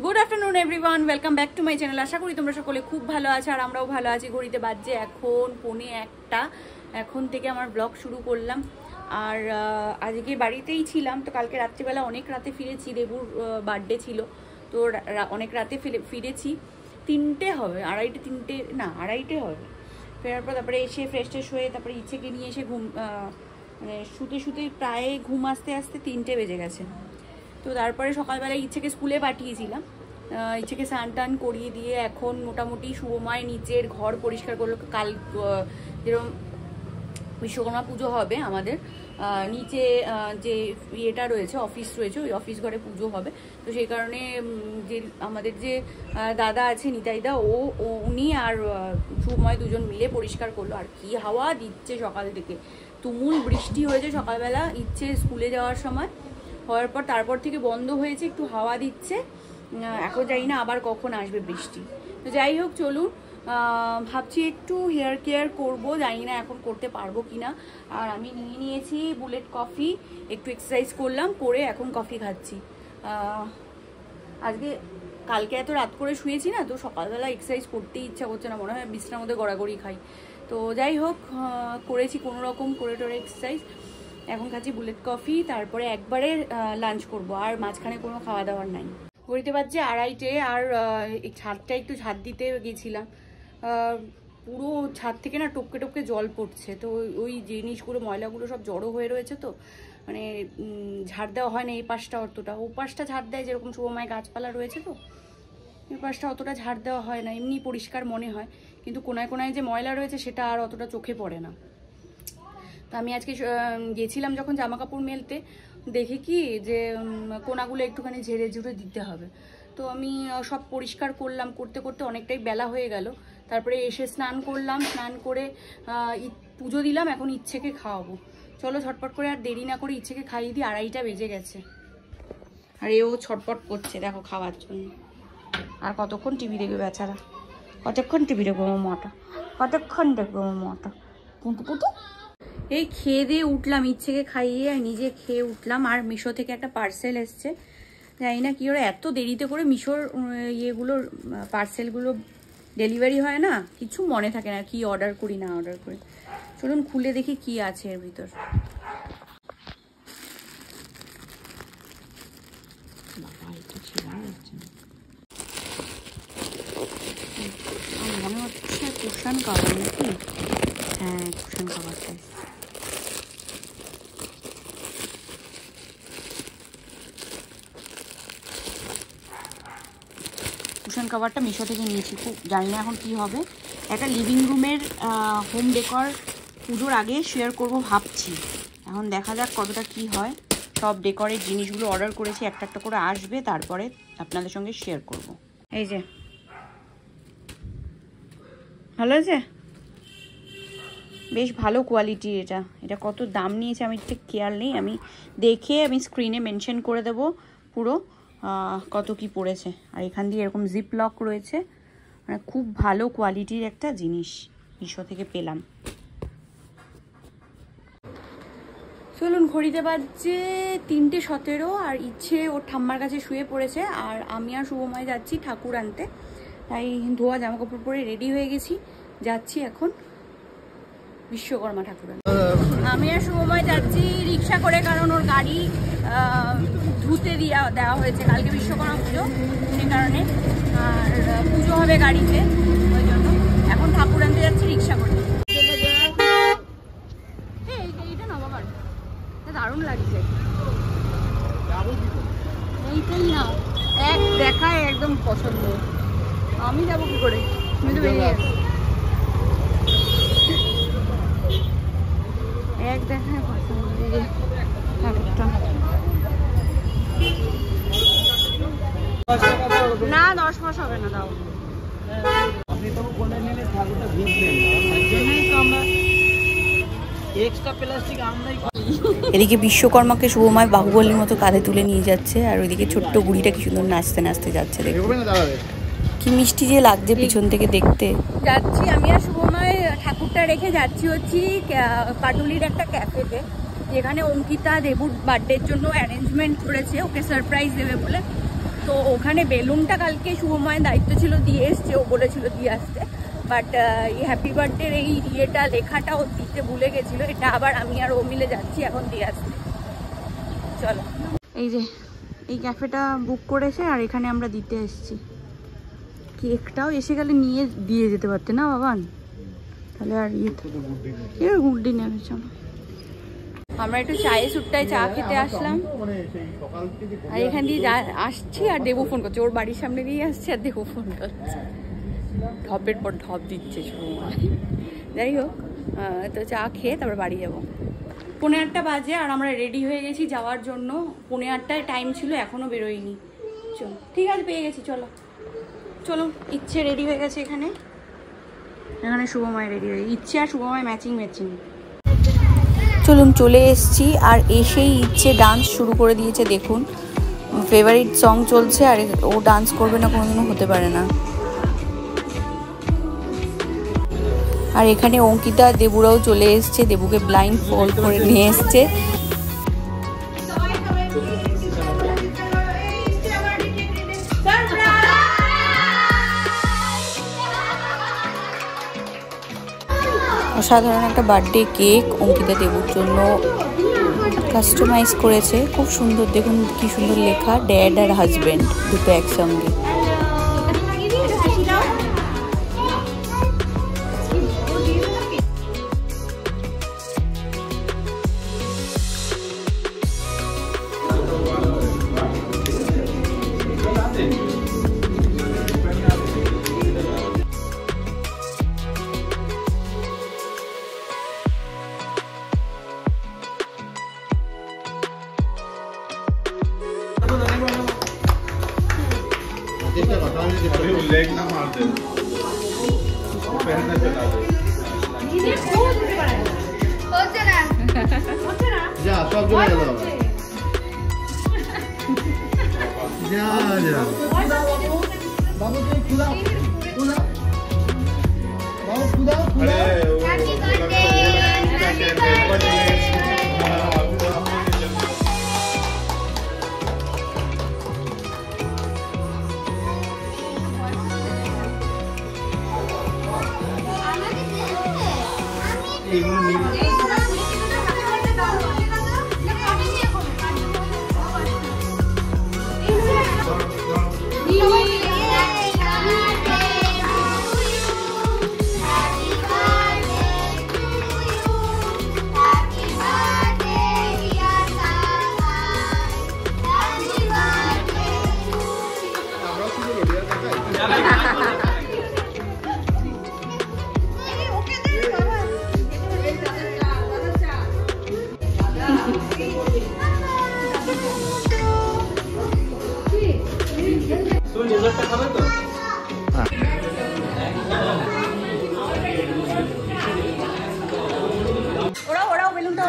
Good afternoon everyone, welcome back to my channel. আশা করি তোমরা সকলে খুব ভালো আছো আর আমরাও ভালো আছি। ঘড়িতে বাজছে এখন 1:45। এখন থেকে আমার ব্লগ শুরু করলাম। আর আজকে বাড়িতেই ছিলাম, তো কালকে রাত্রিবেলা অনেক রাতে ফিরেছি। দেবুর বার্থডে ছিল, তো অনেক রাতে ফিরেছি। 3টে হবে, আড়াইটে হবে। ফেরার পর তারপরে এসে ফ্রেশ ট্রেশ হয়ে তারপরে ইচ্ছেকে নিয়ে এসে মানে শুতে প্রায় ঘুম আসতে 3টে বেজে গেছে। তো তারপরে সকালবেলায় ইচ্ছেকে স্কুলে পাঠিয়েছিলাম। ইচ্ছেকে স্নান টান করিয়ে দিয়ে এখন মোটামুটি শুভময় নিচের ঘর পরিষ্কার করলো। কাল যেরকম বিশ্বকর্মা পুজো হবে আমাদের, নিচে যে ইয়েটা রয়েছে, অফিস রয়েছে, ওই অফিস ঘরে পুজো হবে। তো সেই কারণে যে আমাদের যে দাদা আছে নিতাইদা, উনি আর শুভময় দুজন মিলে পরিষ্কার করলো। আর কি হাওয়া দিচ্ছে সকাল থেকে, তুমুল বৃষ্টি হয়েছে সকালবেলা ইচ্ছে স্কুলে যাওয়ার সময়। হওয়ার পর তারপর থেকে বন্ধ হয়েছে, একটু হাওয়া দিচ্ছে। এখন জানি না আবার কখন আসবে বৃষ্টি। তো যাই হোক, চলুন। ভাবছি একটু হেয়ার কেয়ার করব, জানি না এখন করতে পারবো কিনা। আর আমি নিয়ে নিয়েছি বুলেট কফি, একটু এক্সারসাইজ করলাম, করে এখন কফি খাচ্ছি। কালকে এত রাত করে শুয়েছি না, তো সকালবেলা এক্সারসাইজ করতেই ইচ্ছা করছে না, মনে হয় বিছানার মধ্যে গড়াগড়ি খাই। তো যাই হোক, করেছি কোনো রকম করে টোরে এক্সারসাইজ। এখন খাচ্ছি বুলেট কফি, তারপরে একবারে লাঞ্চ করব, আর মাঝখানে কোনো খাওয়া দাওয়ার নাই। ঘড়িতে বাজছে 2:30। আর এই ছাদটা একটু ঝাড় দিতে গেছিলাম। পুরো ছাদ থেকে না টপকে টপকে জল পড়ছে, তো ওই জিনিসগুলো ময়লাগুলো সব জড়ো হয়ে রয়েছে। তো মানে ঝাড় দেওয়া হয় না এই পাশটা অতটা, ও পাশটা ঝাড় দেয়, যেরকম শুভময় গাছপালা রয়েছে, তো এই পাশটা অতটা ঝাড় দেওয়া হয় না। এমনি পরিষ্কার মনে হয়, কিন্তু কোনায় কোনায় যে ময়লা রয়েছে সেটা আর অতটা চোখে পড়ে না। তো আমি আজকে গেছিলাম যখন জামা কাপড় মেলতে, দেখে কি যে কোনাগুলো একটুখানি ঝেড়ে ঝুড়ে দিতে হবে। তো আমি সব পরিষ্কার করলাম, করতে করতে অনেকটাই বেলা হয়ে গেল। তারপরে এসে স্নান করলাম, স্নান করে পুজো দিলাম। এখন ইচ্ছেকে খাওয়াবো। চলো ঝটপট করে, আর দেরি না করে ইচ্ছেকে খাইয়ে দিই। 2:30 বেজে গেছে, আর এও ছটপট করছে দেখো খাওয়ার জন্য। আর কতক্ষণ টিভি দেখবে বেচারা, কতক্ষণ টিভি দেখবো মোমোটা, কতক্ষণ দেখবো মোমোটা। পুঁতু পুঁতু এই খেয়ে দিয়ে উঠলাম, ইচ্ছেকে খাইয়ে আর নিজে খেয়ে উঠলাম। আর মিশো থেকে একটা পার্সেল এসছে, জানি না কি ওরা এত দেরিতে করে মিশোর ইয়েগুলোর পার্সেলগুলো ডেলিভারি হয় না, কিছু মনে থাকে না কি অর্ডার করি না অর্ডার করি। চলুন খুলে দেখি কি আছে এর ভিতর। মনে হচ্ছে কুশন কভার নাকি? হ্যাঁ, কুশন কভারটা। কুশন কভারটা মিশো থেকে নিয়েছি, খুব জানি না এখন কি হবে। একটা লিভিং রুমের হোম ডেকর পুজোর আগে শেয়ার করব ভাবছি, এখন দেখা যাক কতটা কি হয়। সব ডেকরের জিনিসগুলো অর্ডার করেছি, একটা একটা করে আসবে, তারপরে আপনাদের সঙ্গে শেয়ার করব। এই যে ভালো আছে, বেশ ভালো কোয়ালিটি। এটা কত দাম নিয়েছে আমি ঠিক খেয়াল নেই, আমি দেখে আমি স্ক্রিনে মেনশন করে দেব পুরো কত কি পড়েছে। আর এখান দিয়ে এরকম জিপ লক রয়েছে, মানে খুব ভালো কোয়ালিটির একটা জিনিস মিশো থেকে পেলাম। চলুন, ঘড়িতে বাজছে 3:17। আর ইচ্ছে ওর ঠাম্মার কাছে শুয়ে পড়েছে, আর আমি আর শুভময় যাচ্ছি ঠাকুর আনতে। তাই ধোয়া জামা কাপড় পরে রেডি হয়ে গেছি, যাচ্ছি এখন বিশ্বকর্মা ঠাকুর আনতে। আমি আর শুভময় যাচ্ছি রিক্সা করে, কারণ ওর গাড়ি ধুতে দেওয়া হয়েছে, কালকে বিশ্বকর্মা পুজো, সে কারণে। আর পুজো হবে গাড়িতে, ওই জন্য এখন ঠাকুর আনতে যাচ্ছি রিক্সা করে। এইটা না বাবার, দারুণ লাগছে। এইটাই না, এক দেখায় একদম পছন্দ। আমি যাবো কি করে, তুমি তো বেরিয়ে এক দেখায় পছন্দ। না 10 মাস হবে না, দাও। এদিকে বিশ্বকর্মাকে শুভময় বাহুবলীর মতো কাঁধে তুলে নিয়ে যাচ্ছে, আর ওইদিকে ছোট্ট বুড়িটা কি সুন্দর নাচতে নাচতে যাচ্ছে। দেখো কি মিষ্টি যে লাগছে পিছন থেকে দেখতে। যাচ্ছি আমি আর শুভময়, ঠাকুরটা রেখে যাচ্ছি হচ্ছি পাটুলির একটা ক্যাফেতে, যেখানে অঙ্কিতা দেবুর বার্থডের জন্য অ্যারেঞ্জমেন্ট করেছে, ওকে সারপ্রাইজ দেবে বলে। তো ওখানে বেলুনটা কালকে শুভময়ের দায়িত্ব ছিল, দিয়ে এসছে, ও বলেছিল দিয়ে আসতে, বাট এই হ্যাপি বার্থডের এই ইয়েটা লেখাটা ও দিতে ভুলে গেছিলো। এটা আবার আমি আর ও মিলে যাচ্ছি এখন দিয়ে আসতে। চলো, এই যে এই ক্যাফেটা বুক করেছে আর এখানে আমরা দিতে এসেছি। কেকটাও এসে গেলে নিয়ে দিয়ে যেতে পারতে না বাবান, তাহলে আর ইয়ে গুড দিন নেবে। চলো আমরা একটু চায়ে সুটটায় চা খেতে আসলাম, আর এখান দিয়ে আসছি আর দেবু ফোন করছে, ওর বাড়ির সামনে দিয়ে আসছে আর দেবু ফোন করছে, ঢপের পর ঢপ দিচ্ছে শুরু। যাই হোক, তো চা খেয়ে তারপর বাড়ি যাবো। 8:30 বাজে আর আমরা রেডি হয়ে গেছি যাওয়ার জন্য। 8:30 টাইম ছিল, এখনো বেরোয়নি। চলো ঠিক আছে, পেয়ে গেছি, চলো চলো। ইচ্ছে রেডি হয়ে গেছে, এখানে শুভময় রেডি হয়ে, ইচ্ছে আর শুভময় ম্যাচিং। চলুন চলে এসেছি, আর এসেই ইচ্ছে ডান্স শুরু করে দিয়েছে। দেখুন ফেভারিট সং চলছে আর ও ডান্স করবে না কোনোদিনও হতে পারে না। আর এখানে অঙ্কিতা দেবুরাও চলে এসছে, দেবুকে ব্লাইন্ড ফোল্ড করে নিয়ে এসছে। অসাধারণ একটা বার্থডে কেক অঙ্কিতা দেবুর জন্য কাস্টমাইজ করেছে, খুব সুন্দর। দেখুন কি সুন্দর লেখা, ড্যাড আর হাজব্যান্ড দুটো একসঙ্গে। लेग ना मार दे, पहनना चला दे। जा सब जो है जा जा बाबू को खुला खुला बाबू खुला खुला। Happy birthday, happy birthday. ওরাও বেলুনটা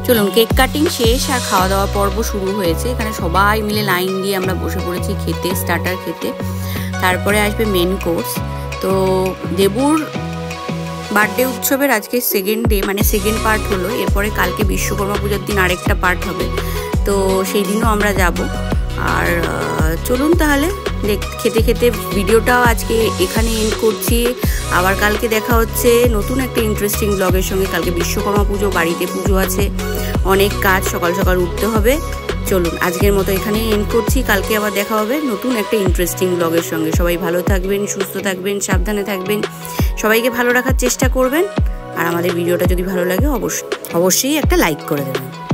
চলুন কেক কাটিং শেষ আর খাওয়া দাওয়া পর্ব শুরু হয়েছে। এখানে সবাই মিলে লাইন দিয়ে আমরা বসে পড়েছি খেতে, স্টার্টার খেতে। তারপরে আসবে মেন কোর্স। তো দেবুর বার্থডে উৎসবের আজকে সেকেন্ড ডে, মানে সেকেন্ড পার্ট হলো। এরপরে কালকে বিশ্বকর্মা পুজোর দিন আরেকটা পার্ট হবে, তো সেই দিনও আমরা যাব। আর চলুন তাহলে খেতে খেতে ভিডিওটাও আজকে এখানে এন্ড করছি। আবার কালকে দেখা হচ্ছে নতুন একটা ইন্টারেস্টিং ব্লগের সঙ্গে। কালকে বিশ্বকর্মা পুজো, বাড়িতে পুজো আছে, অনেক কাজ, সকাল সকাল উঠতে হবে। চলুন আজকের মতো এখানেই এন্ড করছি। কালকে আবার দেখা হবে নতুন একটা ইন্টারেস্টিং ব্লগের সঙ্গে। সবাই ভালো থাকবেন, সুস্থ থাকবেন, সাবধানে থাকবেন, সবাইকে ভালো রাখার চেষ্টা করবেন। আর আমাদের ভিডিওটা যদি ভালো লাগে অবশ্যই একটা লাইক করে দেবেন।